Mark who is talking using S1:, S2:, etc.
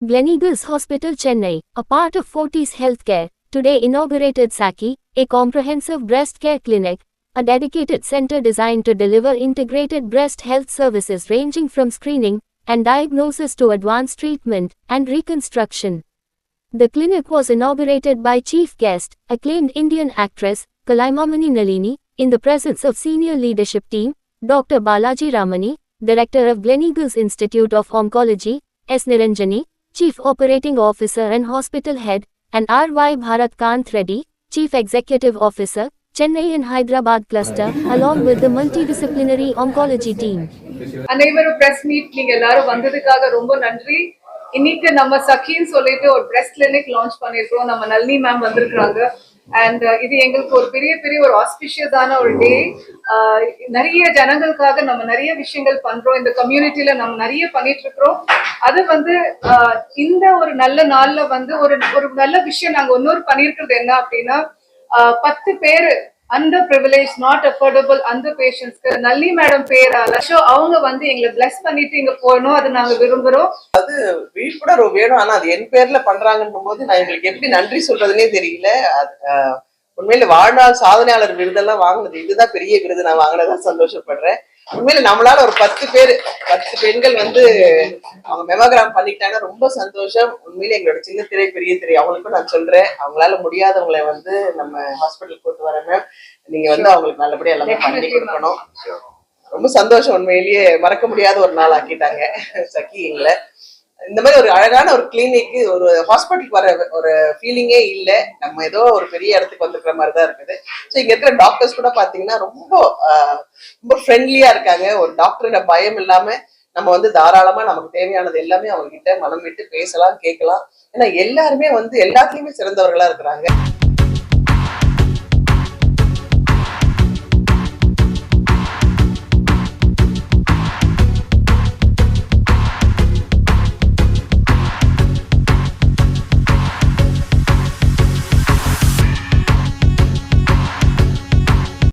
S1: Gleneagles Hospital, Chennai, a part of Fortis Healthcare, today inaugurated Saki, a comprehensive breast care clinic, a dedicated center designed to deliver integrated breast health services ranging from screening and diagnosis to advanced treatment and reconstruction. The clinic was inaugurated by chief guest, acclaimed Indian actress, Kalaimamani Nalini, in the presence of senior leadership team, Dr. Balaji Ramani, Director of Gleneagles Institute of Oncology, S. Niranjani, Chief Operating Officer and Hospital Head, and R.Y. Bharat Kant Reddy, Chief Executive Officer, Chennai and Hyderabad Cluster, along with the multidisciplinary oncology team.
S2: அனைவரும் press meet நீங்க எல்லாரும் வந்ததுக்காக ரொம்ப நன்றி. இன்னைக்கு நம்ம சக்கின்னு சொல்லிட்டு ஒரு breast clinic launch பண்ணிருக்கோம். நம்ம நளினி மேம் வந்திருக்காங்க. அண்ட் இது எங்களுக்கு ஒரு பெரிய ஒரு ஆஸ்பிஷியஸான ஒரு டே. நிறைய ஜனங்களுக்காக நம்ம நிறைய விஷயங்கள் பண்றோம். இந்த கம்யூனிட்டியில நம்ம நிறைய பண்ணிட்டு இருக்கிறோம். அது இந்த ஒரு நல்ல நாள்ல ஒரு நல்ல விஷயம் நாங்க இன்னொரு பண்ணிருக்கிறது என்ன அப்படின்னா 10 பேரு under privileged, not affordable under patients Nalli madam பேரால அவங்க எங்களை பிளஸ் பண்ணிட்டு இங்க போகணும். அது நாங்க விரும்புறோம்.
S3: அது விழிப்புணர்வு வேணும். ஆனா அது என் பேர்ல பண்றாங்கன்னும் போது நான் எங்களுக்கு எப்படி நன்றி சொல்றதுன்னே தெரியல. உண்மையில வாழ்நாள் சாதனையாளர் விருதெல்லாம் வாங்கினது இதுதான் பெரிய விருது. நான் வாங்கினதான் சந்தோஷப்படுறேன். உண்மையில நம்மளால ஒரு 10 பெண்கள் அவங்க மெமோகிராம் பண்ணிட்டாங்கன்னா ரொம்ப சந்தோஷம். உண்மையில எங்களோட சின்ன திரை பெரிய திரை அவங்களுக்கும் நான் சொல்றேன், அவங்களால முடியாதவங்களை நம்ம ஹாஸ்பிட்டல் கூட்டு வரணும். நீங்க அவங்களுக்கு நல்லபடியா எல்லாமே பண்ணி கொடுக்கணும். ரொம்ப சந்தோஷம். உண்மையிலேயே மறக்க முடியாத ஒரு நாள் ஆக்கிட்டாங்க சக்கி எங்களை. இந்த மாதிரி ஒரு அழகான ஒரு கிளினிக்கு ஒரு ஹாஸ்பிட்டலுக்கு வர ஒரு ஃபீலிங்கே இல்லை. நம்ம ஏதோ ஒரு பெரிய இடத்துக்கு வந்துருக்கிற மாதிரி தான் இருக்குது. ஸோ இங்க இருக்கிற டாக்டர்ஸ் கூட பாத்தீங்கன்னா ரொம்ப ஃப்ரெண்ட்லியா இருக்காங்க. ஒரு டாக்டரோட பயம் இல்லாம நம்ம தாராளமா நமக்கு தேவையானது எல்லாமே அவங்க கிட்ட மனம் விட்டு பேசலாம், கேட்கலாம். ஏன்னா எல்லாருமே எல்லாத்துலயுமே சிறந்தவர்களா இருக்கிறாங்க.